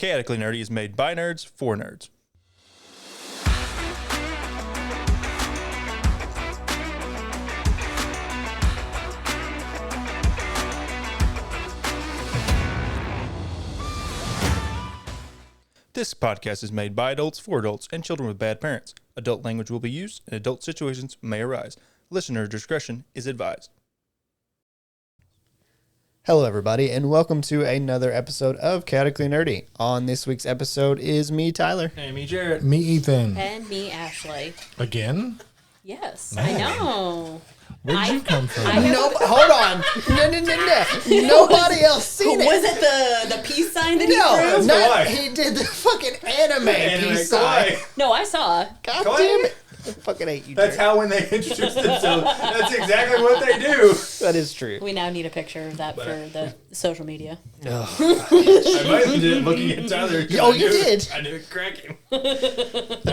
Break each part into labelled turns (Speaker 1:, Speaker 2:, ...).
Speaker 1: Chaotically Nerdy is made by nerds for nerds. This podcast is made by adults for adults and children with bad parents. Adult language will be used and adult situations may arise. Listener discretion is advised.
Speaker 2: Hello, everybody, and welcome to another episode of Chaotically Nerdy. On this week's episode is me, Tyler.
Speaker 1: Hey, me, Jared.
Speaker 3: Me, Ethan.
Speaker 4: And me, Ashley.
Speaker 3: Again?
Speaker 4: Yes,
Speaker 3: Man.
Speaker 4: I know.
Speaker 3: Where'd you come from?
Speaker 2: No, hold on. No. Nobody else seen it.
Speaker 4: Was it the peace sign that he
Speaker 2: No,
Speaker 4: threw?
Speaker 2: not, he did the fucking anime piece sign.
Speaker 4: No, I saw.
Speaker 2: God
Speaker 1: Kawaii?
Speaker 2: damn it. I fucking hate you,
Speaker 1: That's
Speaker 2: Jared.
Speaker 1: how when they introduce themselves, that's exactly what they do.
Speaker 2: That is true.
Speaker 4: We now need a picture of that for the social media.
Speaker 1: I might have did it looking at Tyler.
Speaker 2: Oh, you did?
Speaker 1: I knew it crack him.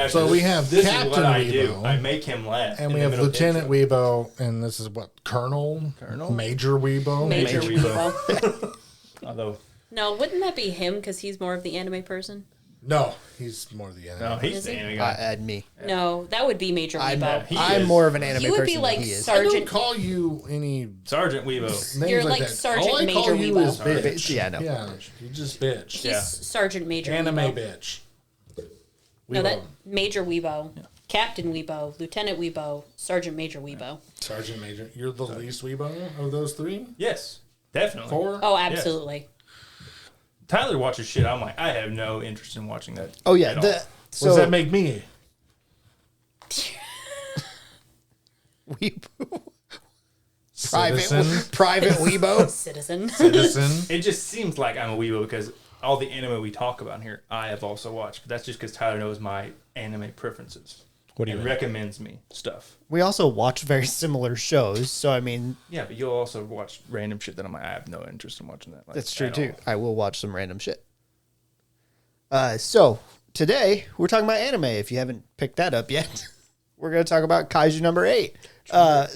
Speaker 3: So we have
Speaker 1: this
Speaker 3: Captain
Speaker 1: is what I do.
Speaker 3: Weebo.
Speaker 1: I make him laugh.
Speaker 3: And
Speaker 1: in
Speaker 3: we
Speaker 1: the
Speaker 3: have
Speaker 1: middle of the
Speaker 3: Lieutenant
Speaker 1: intro.
Speaker 3: Weebo, and this is what? Colonel?
Speaker 1: Colonel?
Speaker 3: Major Weebo?
Speaker 4: Major
Speaker 1: Major
Speaker 4: Weebo.
Speaker 1: Although,
Speaker 4: No, wouldn't that be him because he's more of the anime person?
Speaker 3: No, he's more the enemy.
Speaker 1: no, he's
Speaker 4: Is
Speaker 1: the
Speaker 4: he?
Speaker 1: anime guy.
Speaker 2: Add me.
Speaker 4: No, that would be Major
Speaker 2: I'm,
Speaker 4: Weebo.
Speaker 1: he
Speaker 2: I'm
Speaker 1: is.
Speaker 2: more of an anime
Speaker 4: You would be
Speaker 2: person
Speaker 4: like
Speaker 2: than he is.
Speaker 3: I don't
Speaker 4: Sergeant.
Speaker 3: call you any
Speaker 1: Sergeant Weebo.
Speaker 3: names
Speaker 4: You're
Speaker 3: like
Speaker 4: like
Speaker 3: that.
Speaker 4: Sergeant
Speaker 3: All I call
Speaker 4: Major
Speaker 3: you
Speaker 4: Weebo.
Speaker 3: is bitch.
Speaker 2: Bitch, yeah, I know.
Speaker 3: Yeah, you just bitch.
Speaker 4: He's
Speaker 1: Yeah.
Speaker 4: Sergeant Major
Speaker 3: Anime
Speaker 4: Weebo.
Speaker 3: bitch.
Speaker 4: No, that
Speaker 3: Weebo.
Speaker 4: Major Weebo, Captain Weebo, Lieutenant Weebo, Sergeant Major Weebo.
Speaker 3: Sergeant Major. You're the least Weebo of those three?
Speaker 1: Yes, definitely.
Speaker 3: 4?
Speaker 4: Oh, absolutely.
Speaker 1: Tyler watches shit. I'm like, I have no interest in watching that.
Speaker 2: Oh, yeah.
Speaker 1: at all.
Speaker 3: What
Speaker 2: So,
Speaker 3: does that make me?
Speaker 2: Weebo.
Speaker 3: Citizen?
Speaker 2: Private Weebo.
Speaker 4: Citizen.
Speaker 3: Citizen?
Speaker 1: It just seems like I'm a weebo because all the anime we talk about here, I have also watched. But that's just because Tyler knows my anime preferences.
Speaker 3: What do you
Speaker 1: and
Speaker 3: mean?
Speaker 1: recommends me stuff.
Speaker 2: We also watch very similar shows, so I mean,
Speaker 1: Yeah, but you'll also watch random shit that I'm like, I have no interest in watching that. Like,
Speaker 2: that's true
Speaker 1: at
Speaker 2: too.
Speaker 1: all.
Speaker 2: I will watch some random shit. So today we're talking about anime. If you haven't picked that up yet, we're going to talk about Kaiju number 8.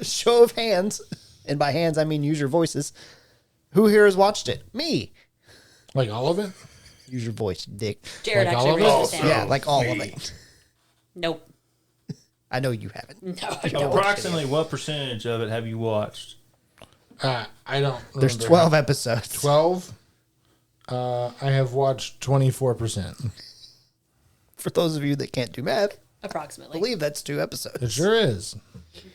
Speaker 2: Show of hands, and by hands I mean use your voices. Who here has watched it? Me.
Speaker 3: Like all of it?
Speaker 2: Use your voice, dick.
Speaker 4: Jared
Speaker 3: Like all
Speaker 4: actually
Speaker 3: of it?
Speaker 4: raised his hand.
Speaker 2: Yeah, like all of it.
Speaker 4: Nope.
Speaker 2: I know you haven't.
Speaker 4: No, I don't.
Speaker 1: Approximately what percentage of it have you watched?
Speaker 3: I don't remember.
Speaker 2: There's 12 episodes.
Speaker 3: 12? I have watched 24%.
Speaker 2: For those of you that can't do math, I
Speaker 4: Approximately.
Speaker 2: believe that's 2 episodes.
Speaker 3: It sure is.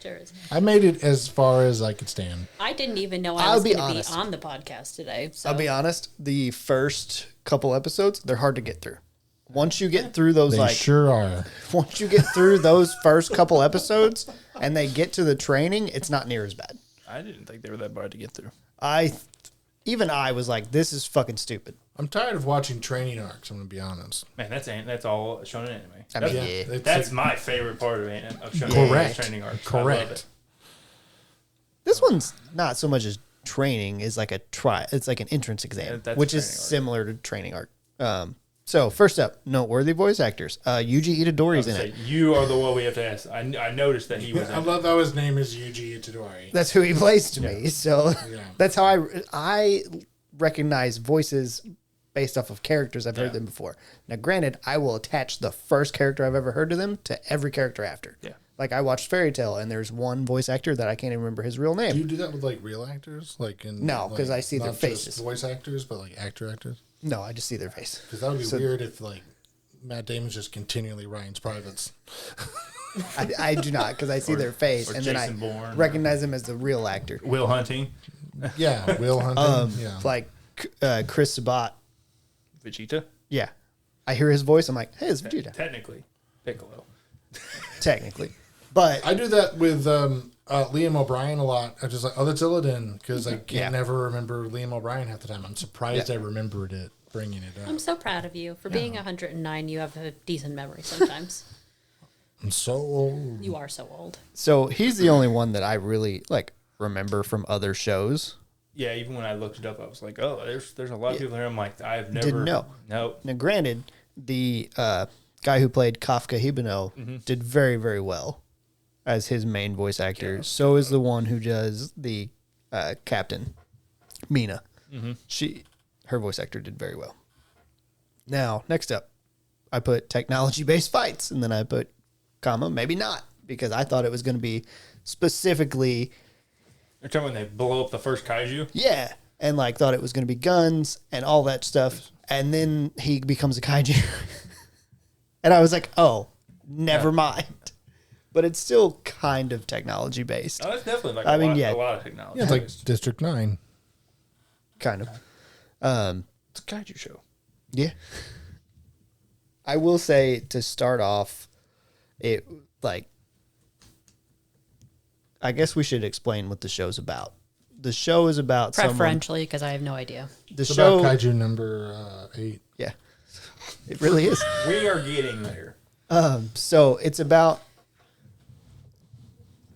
Speaker 4: There is.
Speaker 3: I made it as far as I could stand.
Speaker 4: I didn't even know
Speaker 2: I'll
Speaker 4: I was
Speaker 2: be
Speaker 4: going to be
Speaker 2: honest.
Speaker 4: on the podcast today. So.
Speaker 2: I'll be honest, the first couple episodes, they're hard to get through. Once you get through those,
Speaker 3: They sure are.
Speaker 2: once you get through those first couple episodes and they get to the training, it's not near as bad.
Speaker 1: I didn't think they were that hard to get through.
Speaker 2: Even I was like, this is fucking stupid.
Speaker 3: I'm tired of watching training arcs, I'm going to be honest.
Speaker 1: Man, that's all shonen anime.
Speaker 2: I mean,
Speaker 1: That's,
Speaker 2: yeah.
Speaker 1: that's my favorite part of shonen
Speaker 3: Correct.
Speaker 1: training arcs. I
Speaker 3: Correct.
Speaker 1: love it.
Speaker 2: This one's not so much as training is like it's like an entrance exam,
Speaker 1: Yeah, that's
Speaker 2: which is
Speaker 1: training arc.
Speaker 2: similar to training arc. So first up, noteworthy voice actors. Yuji Itadori's in
Speaker 1: Say,
Speaker 2: it.
Speaker 1: you are the one we have to ask. I noticed that he was
Speaker 3: I
Speaker 1: in it.
Speaker 3: love how his name is Yuji Itadori.
Speaker 2: That's who he plays to me. So
Speaker 3: Yeah.
Speaker 2: that's how I recognize voices based off of characters I've heard
Speaker 1: Yeah.
Speaker 2: them before. Now, granted, I will attach the first character I've ever heard to them to every character after.
Speaker 1: Yeah.
Speaker 2: Like I watched Fairy Tail, and there's one voice actor that I can't even remember his real
Speaker 3: Do
Speaker 2: name.
Speaker 3: you do that with like real actors? Like in
Speaker 2: No, 'cause
Speaker 3: like,
Speaker 2: I see their
Speaker 3: not
Speaker 2: faces.
Speaker 3: just voice actors, but like actors?
Speaker 2: No, I just see their face.
Speaker 3: Because that would be weird if like Matt Damon's just continually Ryan's privates.
Speaker 2: I do not, because I see their face,
Speaker 1: or
Speaker 2: and then I
Speaker 1: Jason Bourne,
Speaker 2: recognize him as the real actor.
Speaker 1: Will Hunting,
Speaker 3: Yeah, Will Hunting. yeah.
Speaker 2: Like Chris Sabat.
Speaker 1: Vegeta.
Speaker 2: Yeah. I hear his voice, I'm like, hey, it's Vegeta.
Speaker 1: Technically, Piccolo.
Speaker 2: Technically. But
Speaker 3: I do that with Liam O'Brien a lot. I'm just like, oh, that's Illidan, because I
Speaker 2: Yeah.
Speaker 3: can't never remember Liam O'Brien half the time. I'm surprised I remembered it, bringing it up.
Speaker 4: I'm so proud of you. For being 109, you have a decent memory sometimes.
Speaker 3: I'm so old.
Speaker 4: You are so old.
Speaker 2: so he's the only one that I really like remember from other shows.
Speaker 1: Yeah, even when I looked it up, I was like, oh, there's a lot of people here. I'm like, I've never
Speaker 2: Didn't know.
Speaker 1: Nope.
Speaker 2: Now, granted, the guy who played Kafka Hibino did very, very well as his main voice actor. So is the one who does the captain, Mina. Her voice actor did very well. Now, next up, I put technology-based fights, and then I put, comma, maybe not, because I thought it was going to be specifically,
Speaker 1: You're talking when they blow up the first kaiju?
Speaker 2: yeah, and like thought it was going to be guns and all that stuff, and then he becomes a kaiju. And I was like, oh, never mind. But it's still kind of technology-based.
Speaker 1: Oh, it's definitely like
Speaker 2: I
Speaker 1: a,
Speaker 2: mean,
Speaker 1: lot,
Speaker 2: yeah.
Speaker 1: a lot of technology.
Speaker 3: Yeah, it's like District 9.
Speaker 2: Kind of.
Speaker 1: It's a kaiju show.
Speaker 2: Yeah. I will say, to start off, it, like, I guess we should explain what the show's about. The show is about
Speaker 4: Preferentially, because I have no idea.
Speaker 2: The
Speaker 3: It's
Speaker 2: show,
Speaker 3: about Kaiju number 8.
Speaker 2: yeah, it really is.
Speaker 1: We are getting there.
Speaker 2: So it's about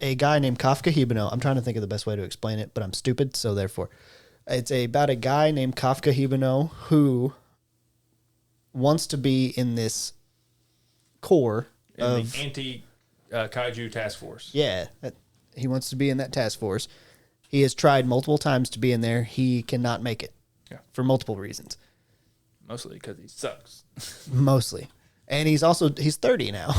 Speaker 2: a guy named Kafka Hibino. I'm trying to think of the best way to explain it, but I'm stupid, so therefore, it's about a guy named Kafka Hibino who wants to be in this core
Speaker 1: In
Speaker 2: of
Speaker 1: the anti-kaiju task force.
Speaker 2: yeah. He wants to be in that task force. He has tried multiple times to be in there. He cannot make it.
Speaker 1: Yeah.
Speaker 2: For multiple reasons,
Speaker 1: Mostly because he sucks.
Speaker 2: mostly. And he's 30 now.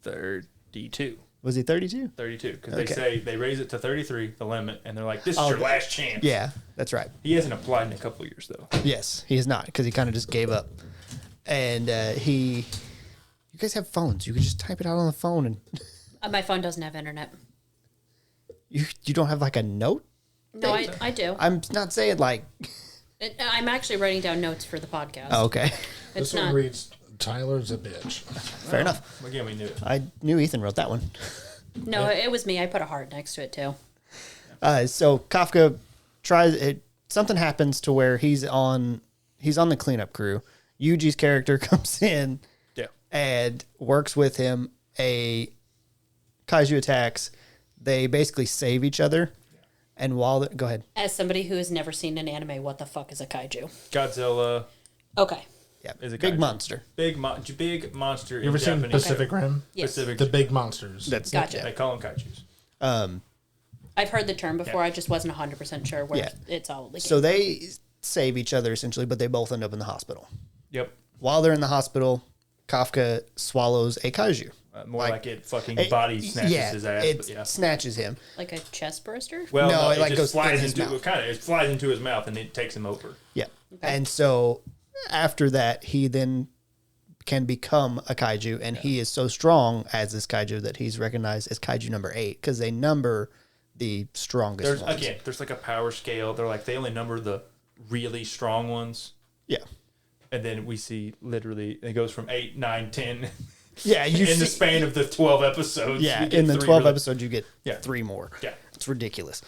Speaker 1: 32.
Speaker 2: Was he 32?
Speaker 1: 32. Because
Speaker 2: Okay.
Speaker 1: they say they raise it to 33, the limit, and they're like, this is your last chance.
Speaker 2: Yeah, that's right.
Speaker 1: He hasn't applied in a couple of years, though.
Speaker 2: Yes, he is not, because he kind of just gave up. And you guys have phones. You can just type it out on the phone, and
Speaker 4: My phone doesn't have internet.
Speaker 2: you don't have like a note.
Speaker 4: No, I do.
Speaker 2: I'm not saying like.
Speaker 4: I'm actually writing down notes for the podcast.
Speaker 2: Oh, okay,
Speaker 4: It's
Speaker 3: This one
Speaker 4: not.
Speaker 3: reads, Tyler's a bitch.
Speaker 2: fair enough.
Speaker 1: Again, we knew it.
Speaker 2: I knew Ethan wrote that one.
Speaker 4: No, it was me. I put a heart next to it too.
Speaker 2: So Kafka tries it. Something happens to where he's on the cleanup crew. Yuji's character comes in
Speaker 1: Yeah.
Speaker 2: and works with him. A kaiju attacks. They basically save each other. And while go ahead.
Speaker 4: As somebody who has never seen an anime, what the fuck is a kaiju?
Speaker 1: Godzilla
Speaker 4: Okay.
Speaker 2: Yeah,
Speaker 1: is a
Speaker 2: big
Speaker 1: kaiju.
Speaker 2: monster.
Speaker 1: Big monster
Speaker 3: You ever
Speaker 1: in
Speaker 3: seen
Speaker 1: Japanese.
Speaker 3: Pacific Rim?
Speaker 4: Yes.
Speaker 1: Pacific.
Speaker 3: The big monsters.
Speaker 2: That's
Speaker 4: Gotcha.
Speaker 1: They call them kaijus.
Speaker 4: I've heard the term before. I just wasn't 100% sure where
Speaker 2: Yeah.
Speaker 4: it's all. Like,
Speaker 2: So they save each other essentially, but they both end up in the hospital.
Speaker 1: Yep.
Speaker 2: While they're in the hospital, Kafka swallows a kaiju.
Speaker 1: More like it fucking
Speaker 2: It-
Speaker 1: body snatches
Speaker 2: yeah,
Speaker 1: his ass.
Speaker 2: It
Speaker 1: But yeah.
Speaker 2: snatches him.
Speaker 4: like a chest burster?
Speaker 1: Well,
Speaker 2: No,
Speaker 1: no,
Speaker 2: it, like,
Speaker 1: just
Speaker 2: goes
Speaker 1: flies
Speaker 2: in his
Speaker 1: into
Speaker 2: mouth.
Speaker 1: it flies into his mouth and it takes him over.
Speaker 2: Yeah. And so after that, he then can become a kaiju, and he is so strong as this kaiju that he's recognized as kaiju number 8 because they number the strongest
Speaker 1: There's
Speaker 2: ones.
Speaker 1: there's like a power scale. They're like they only number the really strong ones,
Speaker 2: Yeah.
Speaker 1: and then we see literally it goes from 8, 9, 10
Speaker 2: Yeah, you
Speaker 1: in the
Speaker 2: see-
Speaker 1: span of the 12 episodes.
Speaker 2: Yeah,
Speaker 1: we get
Speaker 2: in the
Speaker 1: 3
Speaker 2: 12
Speaker 1: really-
Speaker 2: episodes, you get
Speaker 1: Yeah.
Speaker 2: 3 more.
Speaker 1: Yeah.
Speaker 2: It's ridiculous.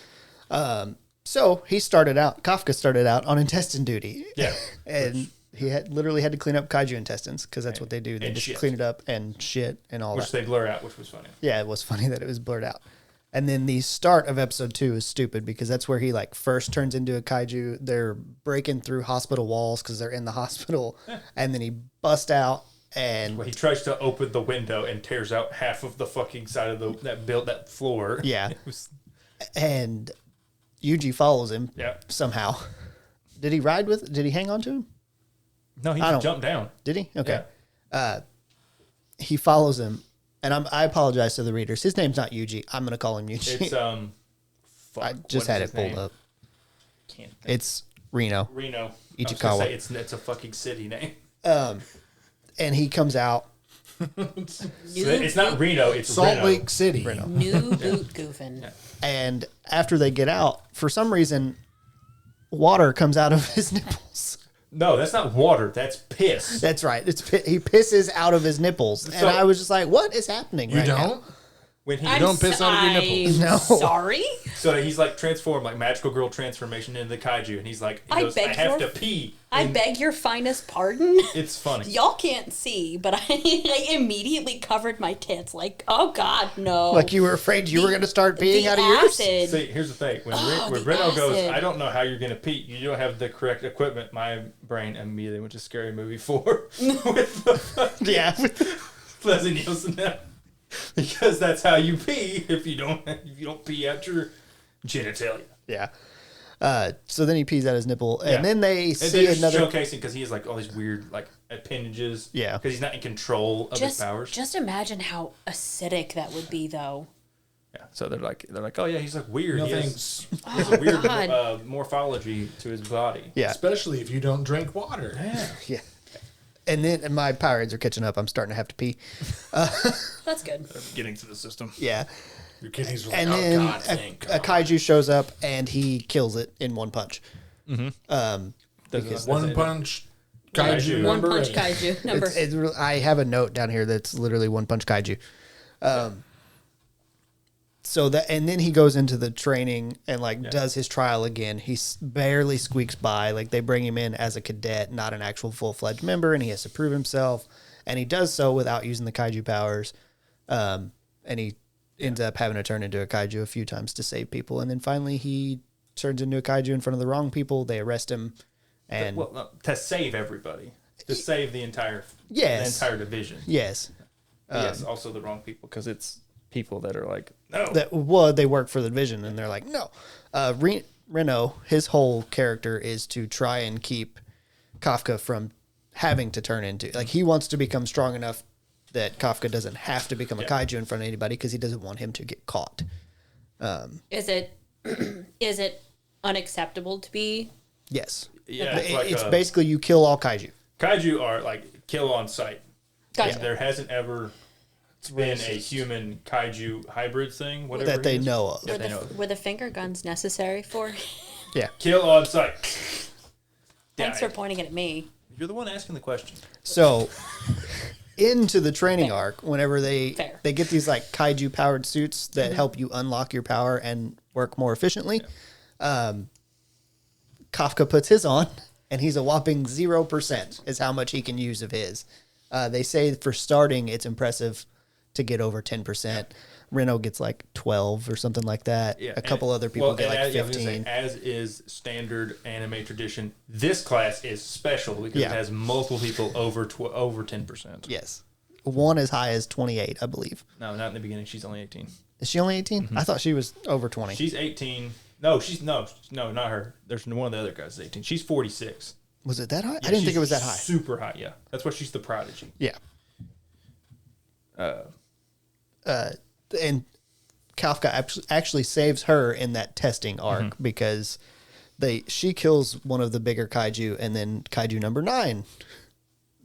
Speaker 2: So Kafka started out on intestine duty.
Speaker 1: Yeah.
Speaker 2: And he literally had to clean up kaiju intestines because that's what they do. They
Speaker 1: And
Speaker 2: just
Speaker 1: shit.
Speaker 2: clean it up and shit and all
Speaker 1: which
Speaker 2: that.
Speaker 1: they blur out, which was funny.
Speaker 2: Yeah, it was funny that it was blurred out. And then the start of episode 2 is stupid because that's where he like first turns into a kaiju. They're breaking through hospital walls because they're in the hospital. And then he busts out and
Speaker 1: Well, he tries to open the window and tears out half of the fucking side of that floor.
Speaker 2: Yeah.
Speaker 1: It was-
Speaker 2: and Yuji follows him
Speaker 1: yeah.
Speaker 2: somehow. Did he hang on to him?
Speaker 1: No, he
Speaker 2: I don't-
Speaker 1: just jumped down.
Speaker 2: Did he? Okay.
Speaker 1: Yeah.
Speaker 2: He follows him, and I apologize to the readers. His name's not Yuji. I'm going to call him Yuji.
Speaker 1: It's fuck,
Speaker 2: I just
Speaker 1: what
Speaker 2: had
Speaker 1: is
Speaker 2: it
Speaker 1: his
Speaker 2: pulled
Speaker 1: name?
Speaker 2: up.
Speaker 1: Can't think.
Speaker 2: It's Reno,
Speaker 1: Reno. I was
Speaker 2: Ichikawa.
Speaker 1: gonna say it's a fucking city name.
Speaker 2: and he comes out.
Speaker 1: It's not Reno. It's
Speaker 3: Salt
Speaker 1: Reno.
Speaker 3: Lake City.
Speaker 4: New boot goofing.
Speaker 2: And after they get out, for some reason, water comes out of his nipples.
Speaker 1: No, that's not water. That's piss.
Speaker 2: That's right. He pisses out of his nipples, and
Speaker 1: So-
Speaker 2: I was just like, "What is happening?"
Speaker 3: You
Speaker 2: right now?
Speaker 3: don't?
Speaker 1: When he
Speaker 3: don't piss out of your nipples.
Speaker 2: No.
Speaker 4: Sorry?
Speaker 1: so he's like transformed, like magical girl transformation into the kaiju, and he's like, he
Speaker 4: I
Speaker 1: goes, I
Speaker 4: beg
Speaker 1: have
Speaker 4: your-
Speaker 1: to pee.
Speaker 4: I
Speaker 1: And
Speaker 4: beg your finest pardon?
Speaker 1: It's funny.
Speaker 4: Y'all can't see, but I immediately covered my tits like, oh God, no.
Speaker 2: Like you were afraid you were going to start peeing
Speaker 4: the
Speaker 2: out of yours.
Speaker 4: acid.
Speaker 1: See, here's the thing. When, when
Speaker 4: the
Speaker 1: Reno goes,
Speaker 4: acid.
Speaker 1: I don't know how you're going to pee. You don't have the correct equipment. My brain immediately went to Scary Movie 4 with the
Speaker 2: Yeah.
Speaker 1: Leslie Nielsen now. Because that's how you pee if you don't pee out your genitalia.
Speaker 2: Yeah. So then he pees out his nipple, and
Speaker 1: Yeah.
Speaker 2: then they
Speaker 1: And
Speaker 2: see
Speaker 1: they're just
Speaker 2: another.
Speaker 1: showcasing because he has like all these weird like appendages.
Speaker 2: Yeah.
Speaker 1: Because he's not in control of his powers.
Speaker 4: Just imagine how acidic that would be, though.
Speaker 1: Yeah. So they're like, oh yeah, he's like weird.
Speaker 3: No
Speaker 1: he
Speaker 3: thanks.
Speaker 1: has a weird
Speaker 4: God.
Speaker 1: morphology to his body.
Speaker 2: Yeah.
Speaker 3: Especially if you don't drink water.
Speaker 1: Yeah.
Speaker 2: Yeah. And then my Powerades are catching up. I'm starting to have to pee.
Speaker 4: That's good.
Speaker 1: Getting to the system.
Speaker 2: Yeah.
Speaker 3: Your kidneys are like,
Speaker 2: And
Speaker 3: oh
Speaker 2: then
Speaker 3: God, thank
Speaker 2: a
Speaker 3: God.
Speaker 2: kaiju shows up and he kills it in one punch.
Speaker 1: Because
Speaker 3: One punch kaiju
Speaker 4: One
Speaker 3: number
Speaker 4: punch
Speaker 3: 8.
Speaker 4: kaiju number.
Speaker 2: I have a note down here that's literally one punch kaiju. So that, and then he goes into the training and does his trial again. He barely squeaks by. Like, they bring him in as a cadet, not an actual full-fledged member, and he has to prove himself. And he does so without using the kaiju powers. And he ends up having to turn into a kaiju a few times to save people. And then finally he turns into a kaiju in front of the wrong people. They arrest him. And
Speaker 1: well, no, to save everybody. To save the entire division.
Speaker 2: yes.
Speaker 1: Yes, also the wrong people, because it's people that are like, no.
Speaker 2: They work for the division, and they're like, no. Reno, his whole character is to try and keep Kafka from having to turn into, like, he wants to become strong enough that Kafka doesn't have to become a kaiju in front of anybody, because he doesn't want him to get caught.
Speaker 4: Is it unacceptable to be?
Speaker 2: Yes.
Speaker 1: Yeah,
Speaker 2: It's basically you kill all kaiju.
Speaker 1: Kaiju are like kill on sight.
Speaker 4: Gotcha.
Speaker 1: There hasn't ever been a human kaiju hybrid thing, whatever
Speaker 2: That they
Speaker 1: it is.
Speaker 2: know of.
Speaker 4: Were the finger guns necessary for?
Speaker 2: Yeah.
Speaker 1: Kill on sight.
Speaker 4: Thanks for
Speaker 1: Died.
Speaker 4: pointing it at me.
Speaker 1: You're the one asking the question.
Speaker 2: So into the training arc, whenever they
Speaker 4: Fair.
Speaker 2: get these like kaiju powered suits that help you unlock your power and work more efficiently, Kafka puts his on, and he's a whopping 0% is how much he can use of his. They say for starting, it's impressive to get over 10%. Reno gets like 12 or something like that.
Speaker 1: Yeah,
Speaker 2: A couple other people get like
Speaker 1: I was gonna
Speaker 2: 15.
Speaker 1: say, as is standard anime tradition, this class is special because
Speaker 2: Yeah.
Speaker 1: it has multiple people over 10%.
Speaker 2: Yes. One as high as 28, I believe.
Speaker 1: No, not in the beginning. She's only 18.
Speaker 2: Is she only 18? I thought she was over 20.
Speaker 1: She's 18. No, no, not her. There's one of the other guys is 18. She's 46.
Speaker 2: Was it that high?
Speaker 1: Yeah,
Speaker 2: I didn't think
Speaker 1: she's
Speaker 2: it was that high.
Speaker 1: Super high, yeah. That's why she's the prodigy.
Speaker 2: Yeah. And Kafka actually saves her in that testing arc because she kills one of the bigger kaiju, and then kaiju number 9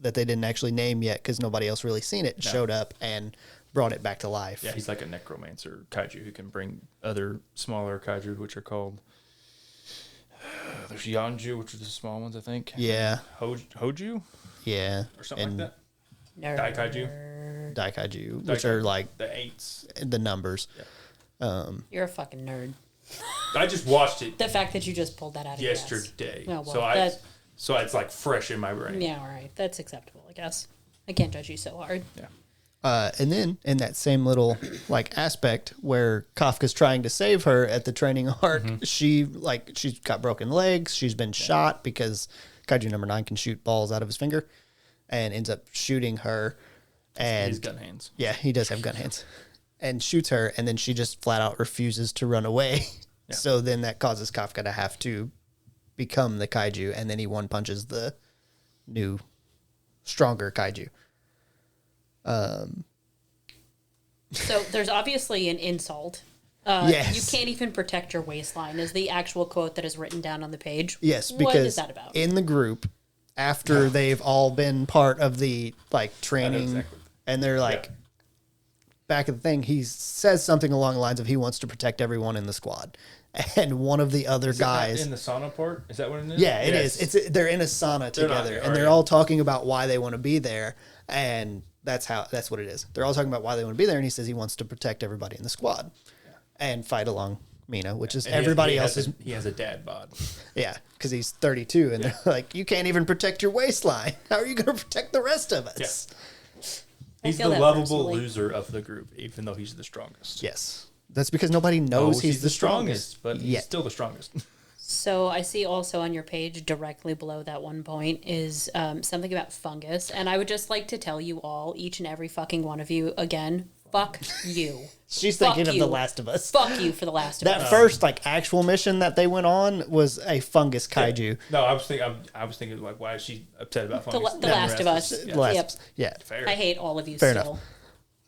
Speaker 2: that they didn't actually name yet because nobody else really seen it showed up and brought it back to life.
Speaker 1: Yeah, he's like a necromancer kaiju who can bring other smaller kaiju, which are called. There's Yanju, which are the small ones, I think.
Speaker 2: Yeah.
Speaker 1: Hoju?
Speaker 2: Yeah.
Speaker 1: Or something
Speaker 2: And
Speaker 1: like that.
Speaker 4: Nerd.
Speaker 1: Daikaiju.
Speaker 2: Daikaiju, which are like
Speaker 1: the 8s.
Speaker 2: the numbers.
Speaker 4: You're a fucking nerd.
Speaker 1: I just watched it
Speaker 4: The fact that you just pulled that out of your ass.
Speaker 1: yesterday.
Speaker 4: Oh, well,
Speaker 1: so it's like fresh in my brain.
Speaker 4: Yeah, all right. That's acceptable, I guess. I can't judge you so hard.
Speaker 1: Yeah.
Speaker 2: And then in that same little like aspect where Kafka's trying to save her at the training arc, she's got broken legs. She's been shot because kaiju number 9 can shoot balls out of his finger, and ends up shooting her. And
Speaker 1: He's gun hands.
Speaker 2: yeah, he does have gun hands, and shoots her. And then she just flat out refuses to run away.
Speaker 1: Yeah.
Speaker 2: So then that causes Kafka to have to become the kaiju, and then he one punches the new, stronger kaiju.
Speaker 4: So there's obviously an insult.
Speaker 2: Yes.
Speaker 4: You can't even protect your waistline is the actual quote that is written down on the page.
Speaker 2: Yes,
Speaker 4: What
Speaker 2: because
Speaker 4: is that about?
Speaker 2: in the group, after they've all been part of the like training,
Speaker 1: exactly.
Speaker 2: and they're like back at the thing, he says something along the lines of he wants to protect everyone in the squad, and one of the other guys.
Speaker 1: In the sauna part? Is that what it is?
Speaker 2: Yeah, it
Speaker 1: Yes.
Speaker 2: is. They're in a sauna together, and they're
Speaker 1: right.
Speaker 2: all talking about why they want to be there, and that's what it is. They're all talking about why they want to be there, and he says he wants to protect everybody in the squad, and fight along Mina, which is
Speaker 1: And
Speaker 2: everybody else's.
Speaker 1: He has a dad bod.
Speaker 2: Yeah, because he's 32, and they're like, you can't even protect your waistline. How are you going to protect the rest of us?
Speaker 1: He's the
Speaker 4: feel that
Speaker 1: lovable
Speaker 4: personally.
Speaker 1: loser of the group, even though he's the strongest.
Speaker 2: Yes, that's because nobody knows he's the strongest.
Speaker 1: but he's still the strongest.
Speaker 4: So I see also on your page directly below that one point is something about fungus. And I would just like to tell you all, each and every fucking one of you, again, Fuck you.
Speaker 2: She's
Speaker 4: Fuck
Speaker 2: thinking of
Speaker 4: you.
Speaker 2: The Last of Us.
Speaker 4: Fuck you for The Last of
Speaker 2: That
Speaker 4: Us.
Speaker 2: first actual mission that they went on was a fungus kaiju.
Speaker 1: No, I was thinking like, why is she upset about fungus?
Speaker 4: The Last of Us.
Speaker 1: Yeah.
Speaker 4: Yep.
Speaker 2: Yeah.
Speaker 1: Fair.
Speaker 4: I hate all of you
Speaker 2: Fair
Speaker 4: still.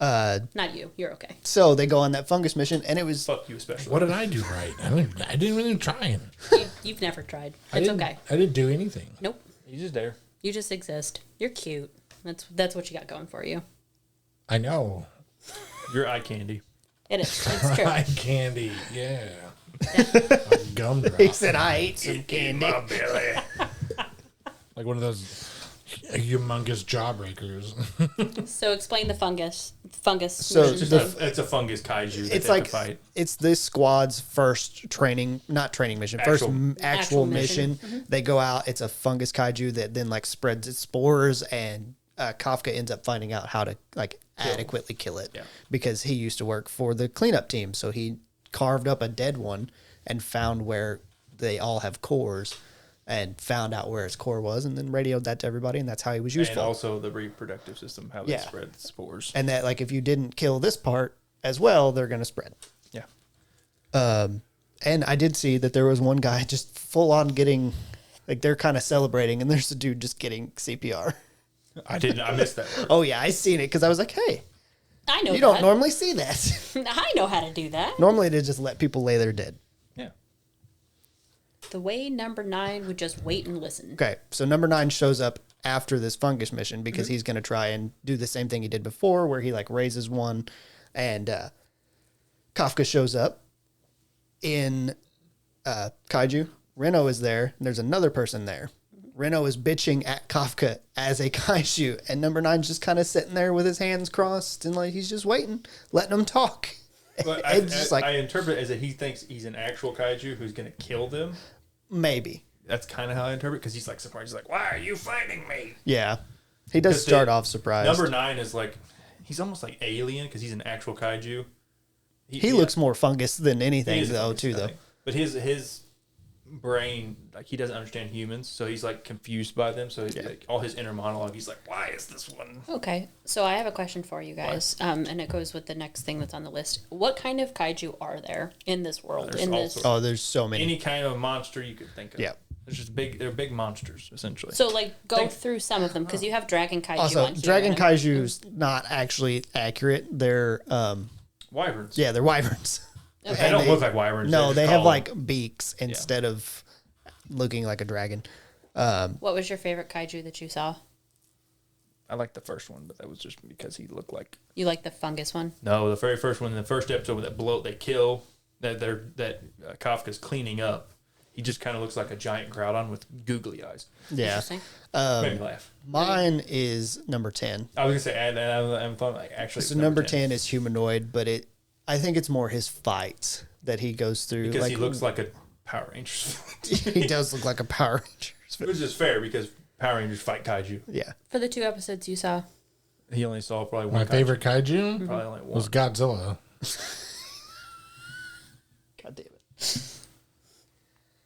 Speaker 4: Not you. You're okay.
Speaker 2: So they go on that fungus mission, and it was
Speaker 1: Fuck you especially.
Speaker 3: What did I do right? I didn't even try.
Speaker 4: You've never tried.
Speaker 3: I
Speaker 4: It's
Speaker 3: didn't-
Speaker 4: okay.
Speaker 3: I didn't do anything.
Speaker 4: Nope.
Speaker 1: You just there.
Speaker 4: You just exist. You're cute. That's what you got going for you.
Speaker 3: I know.
Speaker 1: You're eye candy.
Speaker 4: It is. It's true.
Speaker 3: Eye candy. Yeah. Gumdrop.
Speaker 2: he said, "I ate some candy."
Speaker 1: My belly.
Speaker 3: Like one of those humongous jawbreakers.
Speaker 4: So explain the fungus.
Speaker 2: So
Speaker 4: mission.
Speaker 1: It's a fungus kaiju. That
Speaker 2: It's
Speaker 1: they have
Speaker 2: like
Speaker 1: to fight.
Speaker 2: it's this squad's first not training mission, first
Speaker 1: Actual-
Speaker 2: actual
Speaker 4: mission.
Speaker 2: mission. They go out. It's a fungus kaiju that then spreads its spores, and Kafka ends up finding out how to adequately kill it.
Speaker 1: Yeah.
Speaker 2: Because he used to work for the cleanup team, so he carved up a dead one and found where they all have cores, and found out where his core was, and then radioed that to everybody, and that's how he was
Speaker 1: And
Speaker 2: useful.
Speaker 1: also the reproductive system, how they
Speaker 2: Yeah.
Speaker 1: spread spores.
Speaker 2: And that if you didn't kill this part as well, they're going to spread.
Speaker 1: Yeah.
Speaker 2: And I did see that there was one guy just full on getting, they're kind of celebrating, and there's a dude just getting CPR.
Speaker 1: I missed that part.
Speaker 2: Oh yeah, I seen it because I was like, hey,
Speaker 4: I know
Speaker 2: you
Speaker 4: that.
Speaker 2: don't normally see that.
Speaker 4: I know how to do that.
Speaker 2: Normally they just let people lay there dead.
Speaker 1: Yeah.
Speaker 4: The way number 9 would just wait and listen.
Speaker 2: Okay, so number 9 shows up after this fungus mission because he's going to try and do the same thing he did before, where he raises one, and Kafka shows up in Kaiju. Reno is there, and there's another person there. Reno is bitching at Kafka as a kaiju, and number 9's just kind of sitting there with his hands crossed, and he's just waiting, letting him talk.
Speaker 1: But
Speaker 2: It's just
Speaker 1: I interpret it as that he thinks he's an actual kaiju who's going to kill them.
Speaker 2: Maybe.
Speaker 1: That's kind of how I interpret it, because he's surprised. He's like, why are you fighting me?
Speaker 2: Yeah. He does
Speaker 1: 'Cause
Speaker 2: start off surprised.
Speaker 1: Number 9 is he's almost like alien because he's an actual kaiju.
Speaker 2: He looks more fungus than anything,
Speaker 1: is a
Speaker 2: though,
Speaker 1: fungus,
Speaker 2: too,
Speaker 1: I
Speaker 2: though.
Speaker 1: think. But his brain, he doesn't understand humans, so he's confused by them. So he's, all his inner monologue, he's like, why is this one?
Speaker 4: Okay, so I have a question for you guys, and it goes with the next thing that's on the list. What kind of kaiju are there in this world?
Speaker 1: There's
Speaker 4: In
Speaker 1: all
Speaker 4: this,
Speaker 1: sorts.
Speaker 2: Oh, there's so many.
Speaker 1: Any kind of monster you could think of.
Speaker 2: Yeah.
Speaker 1: They're just they're big monsters, essentially.
Speaker 4: so go through some of them because you have dragon kaiju.
Speaker 2: Also,
Speaker 4: on here,
Speaker 2: Dragon
Speaker 4: and I'm-
Speaker 2: Kaiju's not actually accurate. They're,
Speaker 1: Wyverns.
Speaker 2: they're wyverns.
Speaker 1: They don't look like wyverns.
Speaker 2: No,
Speaker 1: They're
Speaker 2: they
Speaker 1: just
Speaker 2: have
Speaker 1: called-
Speaker 2: beaks instead of looking like a dragon.
Speaker 4: What was your favorite kaiju that you saw?
Speaker 1: I like the first one, but that was just because he looked like.
Speaker 4: You like the fungus one?
Speaker 1: No, the very first one, in the first episode with they kill, that Kafka's cleaning up. He just kind of looks like a giant Groudon with googly eyes.
Speaker 2: Yeah.
Speaker 4: Interesting.
Speaker 1: Made me laugh.
Speaker 2: Mine is number 10.
Speaker 1: I was gonna say, and I thought actually.
Speaker 2: So
Speaker 1: it's
Speaker 2: number 10 is humanoid, but I think it's more his fights that he goes through.
Speaker 1: because he looks like a Power Rangers.
Speaker 2: he does look like a Power Ranger.
Speaker 1: Which is fair because Power Rangers fight kaiju.
Speaker 2: Yeah.
Speaker 4: For the 2 episodes you saw,
Speaker 1: He only saw probably one.
Speaker 3: My favorite kaiju
Speaker 1: Probably only one.
Speaker 3: was Godzilla.
Speaker 2: God damn it.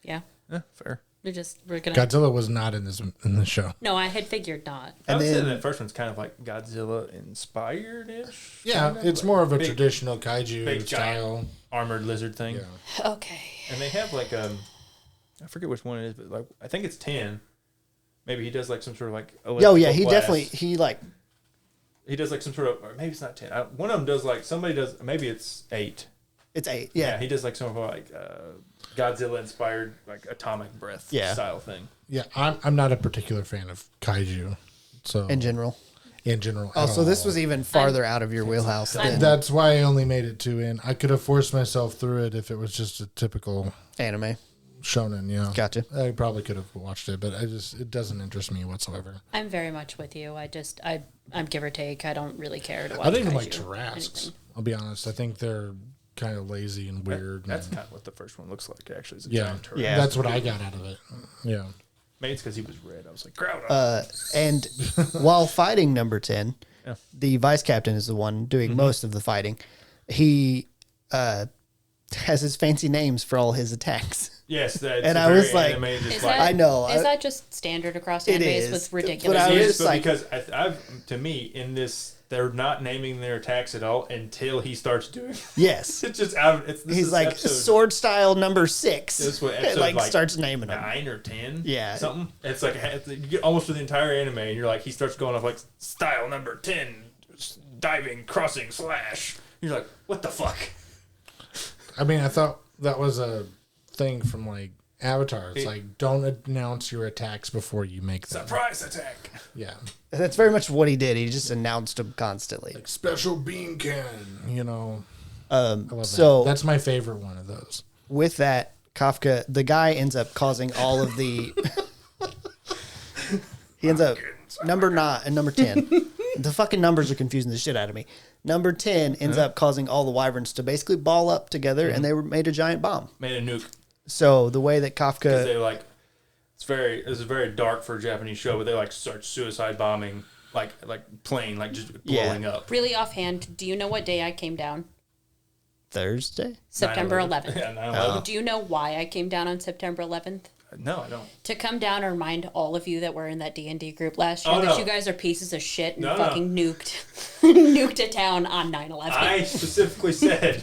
Speaker 4: yeah,
Speaker 1: Yeah, fair.
Speaker 4: we're gonna.
Speaker 3: Godzilla was not in the show.
Speaker 4: No, I had figured not.
Speaker 1: I
Speaker 2: And
Speaker 1: would say
Speaker 2: then-
Speaker 1: that first one's kind of like Godzilla inspired ish.
Speaker 3: Yeah, it's more of a
Speaker 1: big-
Speaker 3: traditional kaiju
Speaker 1: big
Speaker 3: style.
Speaker 1: giant armored lizard thing.
Speaker 3: Yeah.
Speaker 4: Okay.
Speaker 1: And they have I forget which one it is, but I think it's 10. Maybe he does some sort of
Speaker 2: Oh, yeah. He
Speaker 1: blast.
Speaker 2: definitely,
Speaker 1: He does some sort of, or maybe it's not 10. One of them does somebody does, maybe it's 8.
Speaker 2: it's 8.
Speaker 1: Yeah,
Speaker 2: Yeah.
Speaker 1: he does some of Godzilla inspired atomic breath style thing.
Speaker 3: Yeah, I'm not a particular fan of kaiju. So
Speaker 2: In general.
Speaker 3: in general.
Speaker 2: Oh,
Speaker 3: at
Speaker 2: so this
Speaker 3: all.
Speaker 2: was even farther out of your wheelhouse than
Speaker 3: That's why I only made it 2 in. I could have forced myself through it if it was just a typical
Speaker 2: anime.
Speaker 3: shonen. Yeah,
Speaker 2: Gotcha.
Speaker 3: I probably could have watched it, but it doesn't interest me whatsoever.
Speaker 4: I'm very much with you. I'm give or take. I don't really care to watch.
Speaker 3: I don't even
Speaker 4: kaiju,
Speaker 3: like Tarrasques.
Speaker 4: anything.
Speaker 3: I'll be honest. I think they're kind of lazy and weird.
Speaker 1: That's
Speaker 3: and-
Speaker 1: kind of what the first one looks like, actually. It's a
Speaker 3: yeah,
Speaker 1: giant turtle.
Speaker 2: Yeah.
Speaker 3: that's what I got out of it. Yeah.
Speaker 1: Maybe it's because he was red. I was like, Groudon.
Speaker 2: And while fighting number 10,
Speaker 1: Yeah.
Speaker 2: the vice captain is the one doing most of the fighting. He has his fancy names for all his attacks.
Speaker 1: Yes, that's
Speaker 2: And I
Speaker 1: very
Speaker 2: was like,
Speaker 1: anime, just
Speaker 4: Is
Speaker 1: like,
Speaker 4: that,
Speaker 2: I know,
Speaker 4: Is that just standard across
Speaker 2: It
Speaker 4: animes
Speaker 2: is.
Speaker 4: with
Speaker 2: But
Speaker 4: ridiculous?
Speaker 2: I
Speaker 1: it
Speaker 2: was
Speaker 1: is, but
Speaker 2: like-
Speaker 1: because I've to me in this, they're not naming their attacks at all until he starts doing.
Speaker 2: Yes.
Speaker 1: It's just out. This
Speaker 2: He's
Speaker 1: is
Speaker 2: like
Speaker 1: episode
Speaker 2: sword style number 6.
Speaker 1: This is what
Speaker 2: It
Speaker 1: episode,
Speaker 2: like
Speaker 1: like,
Speaker 2: starts naming them.
Speaker 1: 9 or 10.
Speaker 2: Yeah.
Speaker 1: something. It's like you get almost to the entire anime, and you're like, he starts going off like style number 10, diving, crossing, slash. You're like, what the fuck?
Speaker 3: I mean, I thought that was a thing from like Avatar. It's like, don't announce your attacks before you make them.
Speaker 1: Surprise attack.
Speaker 3: Yeah.
Speaker 2: That's very much what he did. He just announced them constantly.
Speaker 3: Like special beam cannon, you know. I love
Speaker 2: So
Speaker 3: that. That's my favorite one of those.
Speaker 2: with that, Kafka, the guy ends up causing all of the. He ends up number 9 and number 10. The fucking numbers are confusing the shit out of me. Number 10 ends up causing all the wyverns to basically ball up together, and they were made a giant bomb.
Speaker 1: Made a nuke.
Speaker 2: So the way that
Speaker 1: Because
Speaker 2: Kafka,
Speaker 1: they like, this is very dark for a Japanese show, but they like start suicide bombing, like plane, like just blowing up.
Speaker 4: Really offhand, do you know what day I came down?
Speaker 2: Thursday,
Speaker 4: September
Speaker 1: 9/11.
Speaker 4: 11th.
Speaker 1: Yeah, 9/11.
Speaker 4: Do you know why I came down on September 11th?
Speaker 1: No, I don't.
Speaker 4: To come down and remind all of you that were in that D&D group last year
Speaker 1: Oh,
Speaker 4: that
Speaker 1: no.
Speaker 4: you guys are pieces of shit and
Speaker 1: No, no.
Speaker 4: fucking nuked a town on 9/11.
Speaker 1: I specifically said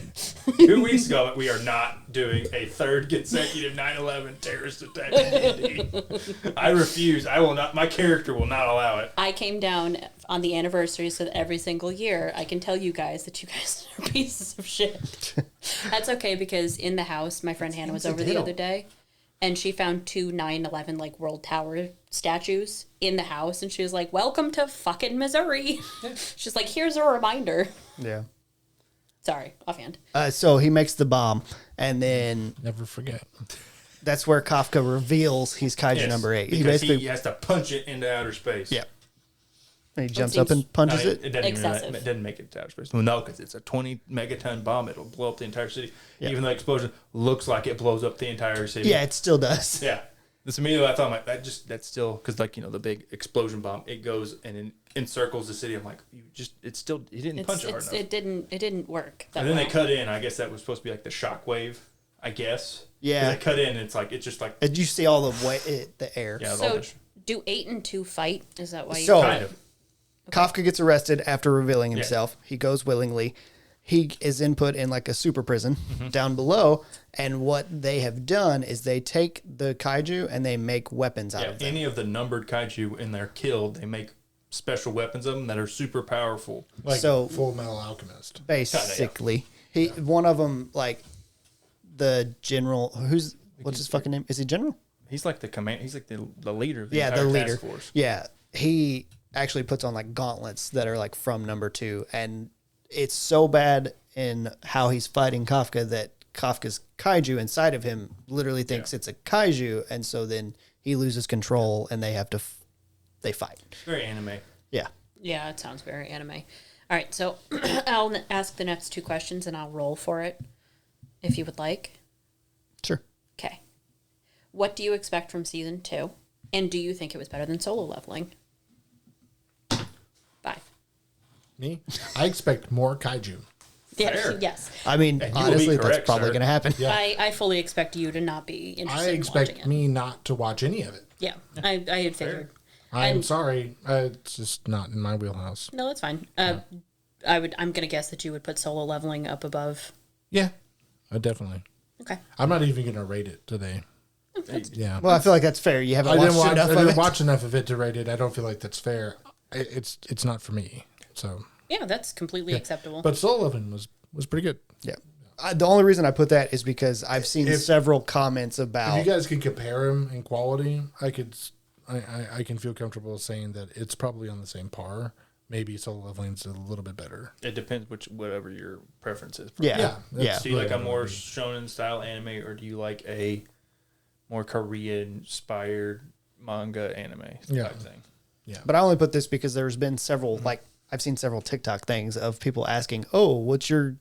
Speaker 1: 2 weeks ago that we are not doing a third consecutive 9/11 terrorist attack in D&D. I refuse. I will not. My character will not allow it.
Speaker 4: I came down on the anniversary so that every single year I can tell you guys that you guys are pieces of shit. That's okay because in the house, my friend Hannah was over the other day and she found 2 9/11 like World Tower statues in the house and she was like, welcome to fucking Missouri. She's like, here's a reminder.
Speaker 2: yeah.
Speaker 4: Sorry, offhand.
Speaker 2: So he makes the bomb, and then
Speaker 3: Never forget.
Speaker 2: that's where Kafka reveals he's Kaiju
Speaker 1: Yes,
Speaker 2: number 8. He
Speaker 1: because
Speaker 2: basically,
Speaker 1: he has to punch it into outer space.
Speaker 2: yeah. And he jumps up and punches it.
Speaker 1: It doesn't,
Speaker 4: Excessive.
Speaker 1: it doesn't make it to outer space. Well, no, because it's a 20 megaton bomb. It'll blow up the entire city.
Speaker 2: Yeah.
Speaker 1: Even though the explosion looks like it blows up the entire city.
Speaker 2: Yeah, it still does.
Speaker 1: Yeah. This immediately I thought, like, that's still, because, like, the big explosion bomb, it goes and encircles the city. I'm like, you didn't punch it hard enough.
Speaker 4: It didn't work. That
Speaker 1: And then
Speaker 4: well.
Speaker 1: they cut in. I guess that was supposed to be like the shockwave, I guess. 'Cause
Speaker 2: Yeah.
Speaker 1: They cut in and it's just like,
Speaker 2: And you see all the way, the air.
Speaker 1: yeah, all
Speaker 4: So
Speaker 1: this-
Speaker 4: do 8 and 2 fight? Is that why you
Speaker 2: So-
Speaker 1: kind of.
Speaker 2: Kafka gets arrested after revealing himself. He goes willingly. He is then put in like a super prison down below. And what they have done is they take the kaiju and they make weapons out
Speaker 1: Yeah,
Speaker 2: of them.
Speaker 1: any of the numbered kaiju and they're killed, they make special weapons of them that are super powerful.
Speaker 3: Like
Speaker 2: So-
Speaker 3: Full Metal Alchemist.
Speaker 2: Basically, one of them, like the general, what's his fucking name? Is he general?
Speaker 1: He's like the command. He's like the leader of the
Speaker 2: Yeah,
Speaker 1: entire
Speaker 2: the leader.
Speaker 1: task force.
Speaker 2: Yeah, he actually puts on like gauntlets that are like from number 2, and it's so bad in how he's fighting Kafka that Kafka's kaiju inside of him literally thinks it's a kaiju, and so then he loses control, and they have to they fight.
Speaker 1: It's very anime.
Speaker 2: Yeah,
Speaker 4: Yeah, it sounds very anime. All right, so I'll ask the next 2 questions and I'll roll for it if you would like.
Speaker 2: sure.
Speaker 4: Okay. What do you expect from season 2? And do you think it was better than solo leveling? 5.
Speaker 3: Me? I expect more kaiju.
Speaker 4: Yeah, yes.
Speaker 2: I mean,
Speaker 1: And you will
Speaker 2: honestly,
Speaker 1: be
Speaker 2: that's
Speaker 1: correct,
Speaker 2: probably
Speaker 1: sir.
Speaker 2: going to happen.
Speaker 3: Yeah.
Speaker 4: I fully expect you to not be interested
Speaker 3: I
Speaker 4: in watching
Speaker 3: expect
Speaker 4: it.
Speaker 3: me not to watch any of it.
Speaker 4: Yeah, I had figured.
Speaker 3: I'm
Speaker 4: And-
Speaker 3: sorry. It's just not in my wheelhouse.
Speaker 4: No, that's fine. I'm gonna guess that you would put solo leveling up above.
Speaker 3: Yeah, definitely.
Speaker 4: Okay.
Speaker 3: I'm not even going to rate it today. Yeah.
Speaker 2: Well, I feel like that's fair. You haven't
Speaker 3: I
Speaker 2: watched
Speaker 3: didn't watch.
Speaker 2: enough
Speaker 3: I
Speaker 2: of
Speaker 3: didn't
Speaker 2: it.
Speaker 3: watch enough of it to rate it. I don't feel like that's fair. It's not for me. So,
Speaker 4: Yeah, that's completely acceptable.
Speaker 3: but Soul Eleven was pretty good.
Speaker 2: Yeah. The only reason I put that is because I've seen
Speaker 3: If-
Speaker 2: several comments about.
Speaker 3: If you guys can compare them in quality, I can feel comfortable saying that it's probably on the same par. Maybe Soul Leveling's a little bit better.
Speaker 1: It depends whatever your preference is.
Speaker 2: Yeah.
Speaker 3: Yeah,
Speaker 2: Yeah.
Speaker 3: that's
Speaker 1: Do you like a
Speaker 3: really
Speaker 1: more
Speaker 3: what
Speaker 1: shonen style anime, or do you like a more Korean inspired manga anime
Speaker 3: Yeah.
Speaker 1: type thing?
Speaker 2: But I only put this because there's been several, like, I've seen several TikTok things of people asking, oh, what's your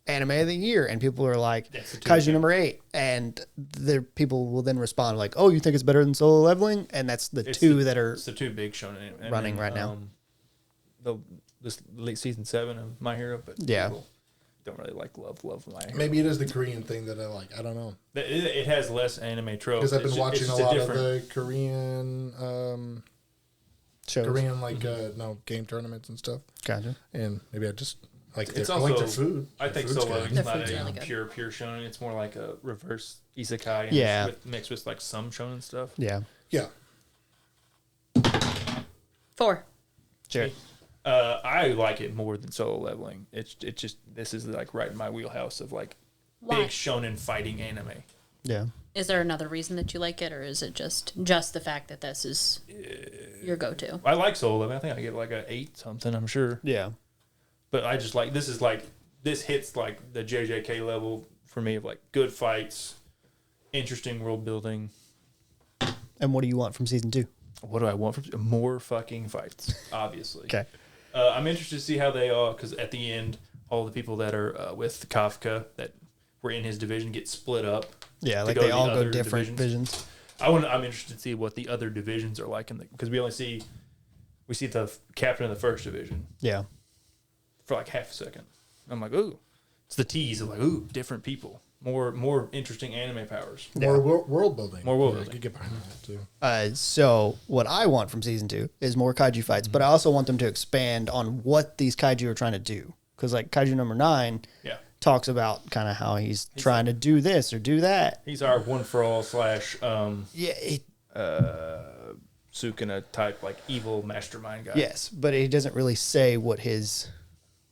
Speaker 2: anime of the year? And people are like,
Speaker 1: That's the two,
Speaker 2: Kaiju
Speaker 1: yeah.
Speaker 2: number 8. And the people will then respond like, oh, you think it's better than Solo Leveling? And that's the
Speaker 1: It's
Speaker 2: two
Speaker 1: the-
Speaker 2: that are,
Speaker 1: It's the 2 big shonen anime. And
Speaker 2: running
Speaker 1: then,
Speaker 2: right now.
Speaker 1: This late season 7 of My Hero, but
Speaker 2: Yeah.
Speaker 1: people don't really like love my hero.
Speaker 3: Maybe it is the Korean thing that I like. I don't know.
Speaker 1: It has less anime tropes.
Speaker 3: Because I've been watching a lot of
Speaker 1: different...
Speaker 3: the Korean
Speaker 2: Shows.
Speaker 3: Korean game tournaments and stuff.
Speaker 2: Gotcha.
Speaker 3: And maybe I just like
Speaker 1: It's
Speaker 3: I like
Speaker 1: also
Speaker 3: their food.
Speaker 1: I
Speaker 3: Their
Speaker 1: think
Speaker 3: food's
Speaker 1: Solo
Speaker 3: good.
Speaker 1: is
Speaker 4: Their
Speaker 1: not
Speaker 4: food's
Speaker 1: a
Speaker 4: really good.
Speaker 1: pure shonen. It's more like a reverse isekai.
Speaker 2: Yeah.
Speaker 1: Mixed with like some shonen stuff.
Speaker 2: Yeah.
Speaker 3: Yeah.
Speaker 4: 4.
Speaker 2: Jared.
Speaker 1: I like it more than Solo Leveling. It's just this is like right in my wheelhouse of like
Speaker 4: Why?
Speaker 1: big shonen fighting anime.
Speaker 2: Yeah.
Speaker 4: Is there another reason that you like it, or is it just the fact that this is your go-to?
Speaker 1: I like Solo Leveling. I think I give it like a 8 something. I'm sure.
Speaker 2: Yeah.
Speaker 1: But I just like this hits like the JJK level for me of like good fights, interesting world building.
Speaker 2: And what do you want from season 2?
Speaker 1: What do I want from more fucking fights? Obviously.
Speaker 2: Okay.
Speaker 1: I'm interested to see how they all, because at the end, all the people that are with Kafka that were in his division get split up.
Speaker 2: Yeah,
Speaker 1: to
Speaker 2: like
Speaker 1: go
Speaker 2: they
Speaker 1: to the
Speaker 2: all go
Speaker 1: other
Speaker 2: different divisions.
Speaker 1: I'm interested to see what the other divisions are like because we see the captain of the first division
Speaker 2: Yeah.
Speaker 1: for like half a second. I'm like, ooh, it's the tease of like, ooh, different people, more interesting anime powers,
Speaker 3: More world building.
Speaker 1: More world
Speaker 3: Yeah, I
Speaker 1: building.
Speaker 3: could get behind that too.
Speaker 2: So what I want from season 2 is more kaiju fights, but I also want them to expand on what these kaiju are trying to do. Because like kaiju number 9
Speaker 1: yeah.
Speaker 2: talks about kind of how he's trying to do this or do that.
Speaker 1: He's our one for all /
Speaker 2: Yeah.
Speaker 1: Sukuna type like evil mastermind guy.
Speaker 2: Yes, but he doesn't really say what his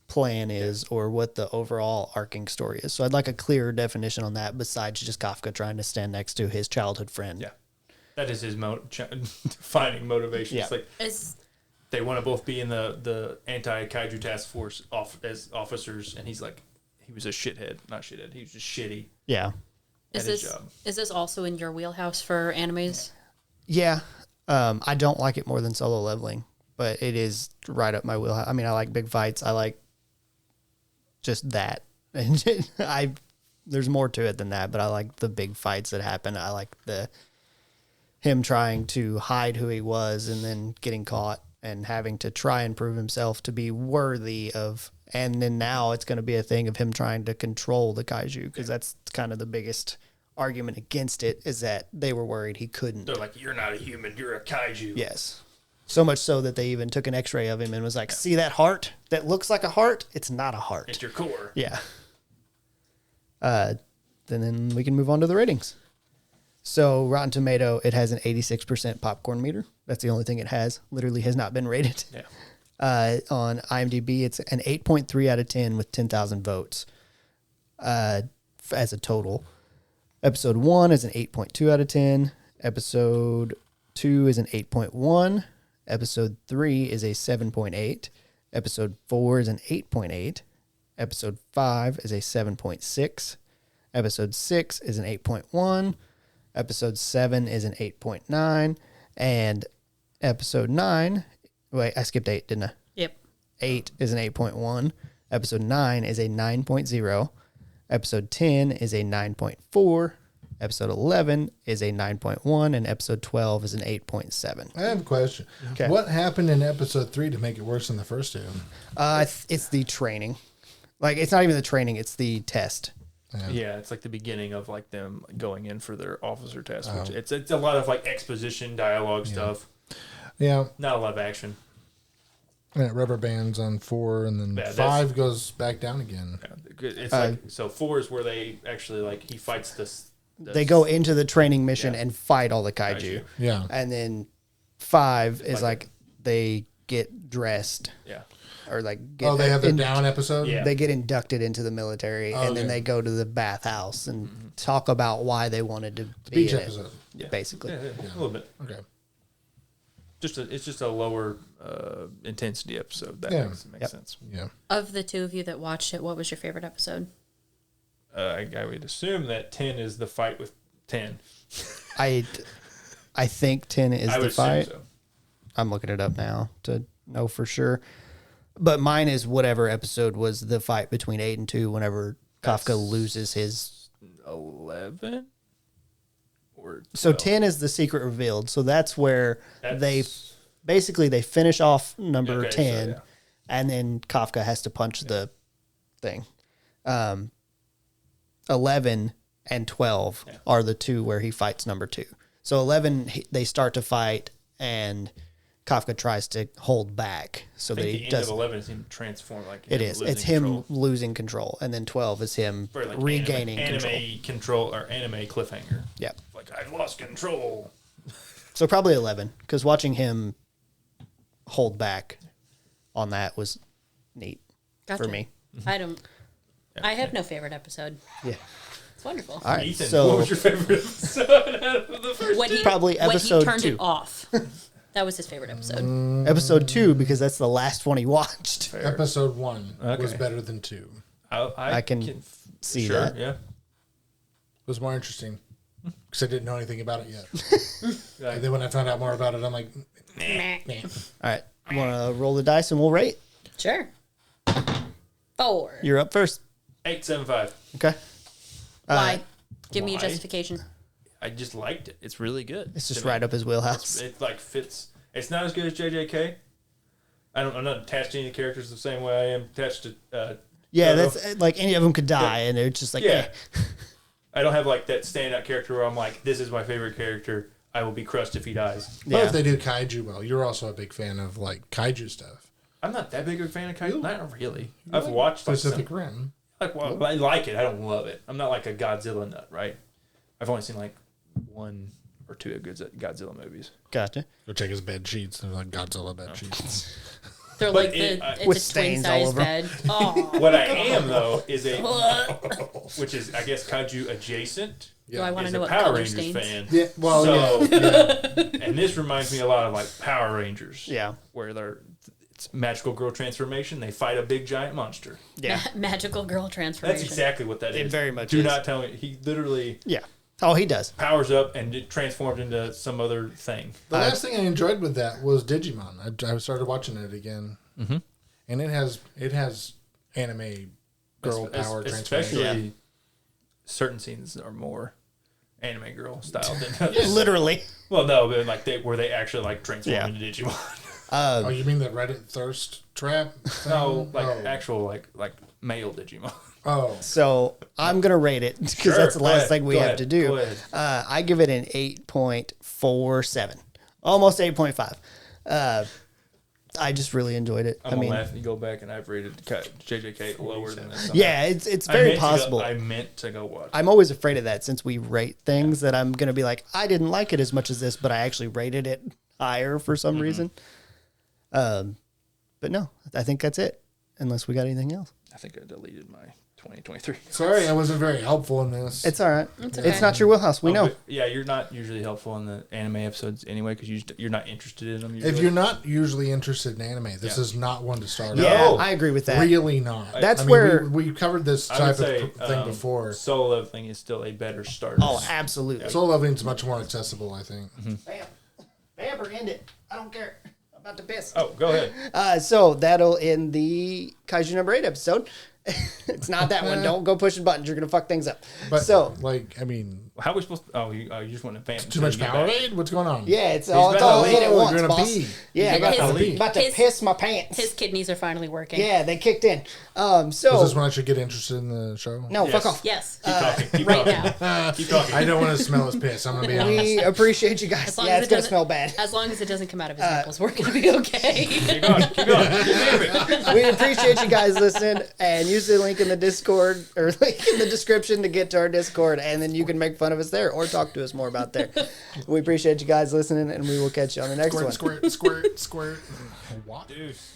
Speaker 2: plan is or what the overall arcing story is. So I'd like a clearer definition on that besides just Kafka trying to stand next to his childhood friend.
Speaker 1: Yeah. That is his defining motivation.
Speaker 2: Yeah.
Speaker 1: It's like they want to both be in the anti-kaiju task force as officers, and he's like, he was a shithead. Not shithead. He was just shitty
Speaker 2: Yeah.
Speaker 1: at his job.
Speaker 4: Is this also in your wheelhouse for animes?
Speaker 2: Yeah. I don't like it more than Solo Leveling, but it is right up my wheelhouse. I mean, I like big fights. I like just that. And there's more to it than that, but I like the big fights that happen. I like him trying to hide who he was and then getting caught and having to try and prove himself to be worthy of. And then now it's going to be a thing of him trying to control the kaiju, because that's kind of the biggest argument against it, is that they were worried he couldn't.
Speaker 1: They're like, you're not a human, you're a kaiju.
Speaker 2: Yes. So much so that they even took an x-ray of him and was like, see that heart that looks like a heart? It's not a heart.
Speaker 1: It's your core.
Speaker 2: Yeah. Then we can move on to the ratings. So Rotten Tomato, it has an 86% popcorn meter. That's the only thing it has. Literally has not been rated.
Speaker 1: Yeah.
Speaker 2: On IMDb, it's an 8.3 out of 10 with 10,000 votes as a total. Episode 1 is an 8.2 out of 10. Episode 2 is an 8.1. Episode 3 is a 7.8. Episode 4 is an 8.8. Episode 5 is a 7.6. Episode 6 is an 8.1. Episode 7 is an 8.9. And episode 9... Wait, I skipped 8, didn't I?
Speaker 4: Yep.
Speaker 2: 8 is an 8.1. Episode 9 is a 9.0. Episode 10 is a 9.4. Episode 11 is a 9.1. And episode 12 is an 8.7.
Speaker 3: I have a question.
Speaker 2: Okay.
Speaker 3: What happened in episode 3 to make it worse than the first two?
Speaker 2: It's the training. Like, it's not even the training, it's the test.
Speaker 1: Yeah, it's like the beginning of like them going in for their officer test. Which it's a lot of like exposition, dialogue stuff.
Speaker 3: Yeah.
Speaker 1: Not a lot of action.
Speaker 3: And it rubber bands on 4, and then
Speaker 1: Yeah,
Speaker 3: 5 goes back down again.
Speaker 1: Yeah, it's like so 4 is where they actually like he fights this.
Speaker 2: They go into the training mission
Speaker 1: Yeah.
Speaker 2: and fight all the kaiju.
Speaker 1: Kaiju.
Speaker 3: Yeah.
Speaker 2: And then 5 is
Speaker 1: Like
Speaker 2: like they get dressed
Speaker 1: Yeah.
Speaker 2: or like get
Speaker 3: They have their down episode?
Speaker 1: Yeah.
Speaker 2: They get inducted into the military, and then
Speaker 3: okay.
Speaker 2: they go to the bathhouse and talk about why they wanted to be
Speaker 3: Beach
Speaker 2: in
Speaker 3: episode.
Speaker 2: it, basically.
Speaker 1: Yeah, a little bit.
Speaker 3: Okay.
Speaker 1: It's just a lower intensity episode. That
Speaker 3: Yeah.
Speaker 1: makes sense.
Speaker 3: Yeah.
Speaker 4: Of the two of you that watched it, what was your favorite episode?
Speaker 1: I would assume that 10 is the fight with 10.
Speaker 2: I think 10 is
Speaker 1: I would
Speaker 2: the fight.
Speaker 1: assume so.
Speaker 2: I'm looking it up now to know for sure. But mine is whatever episode was the fight between 8 and 2 whenever Kafka
Speaker 1: That's
Speaker 2: loses his...
Speaker 1: 11 or 12?
Speaker 2: So 10 is the secret revealed. So that's where they
Speaker 1: That's-
Speaker 2: basically finish off number
Speaker 1: Okay, so
Speaker 2: 10,
Speaker 1: yeah.
Speaker 2: and then Kafka has to punch the thing. 11 and 12 are the two where he fights number 2. So 11, they start to fight, and Kafka tries to hold back so that
Speaker 1: The
Speaker 2: he
Speaker 1: end
Speaker 2: does.
Speaker 1: of 11 is him transform, like
Speaker 2: It
Speaker 1: him
Speaker 2: is.
Speaker 1: losing
Speaker 2: It's him
Speaker 1: control.
Speaker 2: losing control, and then 12 is him
Speaker 1: For, like,
Speaker 2: regaining
Speaker 1: anime control or anime cliffhanger.
Speaker 2: Yeah.
Speaker 1: Like I lost control.
Speaker 2: So probably 11, because watching him hold back on that was neat
Speaker 4: Gotcha.
Speaker 2: for me.
Speaker 4: I have no favorite episode.
Speaker 2: Yeah.
Speaker 4: It's wonderful.
Speaker 2: All right.
Speaker 1: Ethan,
Speaker 2: So
Speaker 1: what was your favorite episode out of the first?
Speaker 4: When he,
Speaker 2: Probably
Speaker 4: when
Speaker 2: episode
Speaker 4: he turned
Speaker 2: 2.
Speaker 4: it off. That was his favorite episode.
Speaker 2: episode 2, because that's the last one he watched.
Speaker 3: Episode 1 was
Speaker 1: Okay.
Speaker 3: better than 2.
Speaker 1: I
Speaker 2: can see
Speaker 3: Sure.
Speaker 2: that.
Speaker 1: Yeah.
Speaker 3: It was more interesting because I didn't know anything about it yet. And then when I found out more about it, I'm like,
Speaker 4: Meh.
Speaker 3: nah.
Speaker 2: All right. Want to roll the dice and we'll rate?
Speaker 4: Sure. 4.
Speaker 2: You're up first.
Speaker 1: 875.
Speaker 2: Okay.
Speaker 4: Why? Give me a
Speaker 1: why?
Speaker 4: justification.
Speaker 1: I just liked it. It's really good.
Speaker 2: It's just
Speaker 1: to me.
Speaker 2: right up his wheelhouse.
Speaker 1: It like fits. It's not as good as JJK. I'm not attached to any of the characters the same way I am attached to.
Speaker 2: Yeah,
Speaker 1: Toto.
Speaker 2: that's like any of them could die, and it's just like,
Speaker 1: Yeah.
Speaker 2: eh.
Speaker 1: I don't have like that standout character where I'm like, this is my favorite character. I will be crushed if he dies.
Speaker 3: But
Speaker 2: Yeah.
Speaker 3: if they do kaiju well, you're also a big fan of like kaiju stuff.
Speaker 1: I'm not that big of a fan of Kaiju. Not really. I've watched like
Speaker 3: Pacific
Speaker 1: some,
Speaker 3: Rim.
Speaker 1: well, I like it. I don't love it. I'm not like a Godzilla nut, right? I've only seen like 1 or 2 of good Godzilla movies.
Speaker 2: Gotcha.
Speaker 3: Go check his bed sheets. They're like Godzilla bed sheets.
Speaker 4: They're
Speaker 1: But
Speaker 4: like
Speaker 1: it-
Speaker 2: With
Speaker 4: it's a twin
Speaker 2: stains all
Speaker 4: size
Speaker 2: over.
Speaker 4: bed. Oh.
Speaker 1: What I am though is which is I guess Kaiju adjacent.
Speaker 4: Do I want to
Speaker 1: Is
Speaker 4: know
Speaker 1: a
Speaker 4: what
Speaker 1: Power
Speaker 4: color
Speaker 1: Rangers
Speaker 4: stains?
Speaker 1: fan.
Speaker 3: Yeah, well,
Speaker 1: So-
Speaker 3: yeah.
Speaker 1: And this reminds me a lot of like Power Rangers.
Speaker 2: Yeah.
Speaker 1: Where it's magical girl transformation. They fight a big giant monster.
Speaker 2: Yeah.
Speaker 4: Magical girl transformation.
Speaker 1: That's exactly what that is.
Speaker 2: It very much
Speaker 1: Do
Speaker 2: is.
Speaker 1: not tell me. He literally
Speaker 2: Yeah. Oh, he does.
Speaker 1: powers up and it transformed into some other thing.
Speaker 3: The last thing I enjoyed with that was Digimon. I started watching it again, and it has anime girl power transformation.
Speaker 1: Especially certain scenes are more anime girl style than others.
Speaker 2: Literally.
Speaker 1: Well, no, but like where they actually like transform
Speaker 2: Yeah.
Speaker 1: into Digimon.
Speaker 3: Oh, you mean the Reddit thirst trap?
Speaker 1: No,
Speaker 3: thing?
Speaker 1: like
Speaker 3: Oh.
Speaker 1: actual like male Digimon.
Speaker 3: Oh,
Speaker 2: So I'm going to rate it because
Speaker 1: Sure,
Speaker 2: that's the
Speaker 1: go
Speaker 2: last
Speaker 1: ahead,
Speaker 2: thing we
Speaker 1: go
Speaker 2: have
Speaker 1: ahead,
Speaker 2: to do.
Speaker 1: go ahead.
Speaker 2: I give it an 8.47. Almost 8.5. I just really enjoyed it.
Speaker 1: I'm gonna laugh and you go back and I've rated JJK lower than this.
Speaker 2: Yeah, it's
Speaker 1: I
Speaker 2: very
Speaker 1: meant to go-
Speaker 2: possible.
Speaker 1: I meant to go watch.
Speaker 2: I'm always afraid of that since we rate things that I'm going to be like, I didn't like it as much as this, but I actually rated it higher for some reason. But no, I think that's it. Unless we got anything else.
Speaker 1: I think I deleted my 2023.
Speaker 3: sorry, I wasn't very helpful in this.
Speaker 2: It's all right.
Speaker 4: okay.
Speaker 2: It's not your wheelhouse. We know.
Speaker 1: But, yeah, you're not usually helpful in the anime episodes anyway because you're not interested in them. Usually.
Speaker 3: If you're not usually interested in anime, this
Speaker 1: Yeah.
Speaker 3: is not one to start.
Speaker 2: Yeah,
Speaker 1: No.
Speaker 2: I agree with
Speaker 3: with.
Speaker 2: that.
Speaker 3: Really not.
Speaker 2: That's
Speaker 3: I mean,
Speaker 2: where-
Speaker 3: we covered this
Speaker 1: I
Speaker 3: type
Speaker 1: would say
Speaker 3: of thing before.
Speaker 1: Solo Leveling is still a better start.
Speaker 2: Oh, absolutely.
Speaker 3: Soul Leveling's much more accessible, I think.
Speaker 2: Bam. Bam or end it. I don't care. I'm about to piss.
Speaker 1: Oh, go ahead.
Speaker 2: So that'll end the Kaiju number 8 episode. It's not that one. Don't go pushing buttons. You're going to fuck things up.
Speaker 3: But
Speaker 2: So,
Speaker 3: like, I mean,
Speaker 1: How are we supposed to? Oh, you just want to vamp.
Speaker 3: too much Powerade? What's going on?
Speaker 2: yeah, it's all
Speaker 1: about to
Speaker 2: hit at
Speaker 1: leave.
Speaker 2: once,
Speaker 3: You're gonna
Speaker 2: boss.
Speaker 3: pee.
Speaker 2: Yeah, I
Speaker 1: He's
Speaker 2: got
Speaker 1: about to
Speaker 2: to,
Speaker 1: leave.
Speaker 2: about to
Speaker 4: His-
Speaker 2: piss my pants.
Speaker 4: His kidneys are finally working.
Speaker 2: Yeah, they kicked in.
Speaker 3: Is
Speaker 2: So,
Speaker 3: this when I should get interested in the show?
Speaker 2: no,
Speaker 1: Yes.
Speaker 2: fuck off.
Speaker 4: Yes.
Speaker 1: Keep talking. Keep
Speaker 4: Right
Speaker 1: talking.
Speaker 4: now.
Speaker 1: Keep talking.
Speaker 3: I don't want to smell his piss. I'm gonna be honest.
Speaker 2: We appreciate you guys.
Speaker 4: As long
Speaker 2: Yeah,
Speaker 4: as
Speaker 2: it's
Speaker 4: it
Speaker 2: going to
Speaker 4: doesn't-
Speaker 2: smell bad.
Speaker 4: As long as it doesn't come out of his nipples, we're gonna be okay.
Speaker 1: Keep going. Keep going. Keep moving.
Speaker 2: We appreciate you guys listening, and use the link in the Discord or link in the description to get to our Discord, and then you can make fun of us there or talk to us more about there. We appreciate you guys listening, and we will catch you on the next one.
Speaker 3: Squirt, squirt, squirt, squirt. What?
Speaker 1: Deuce.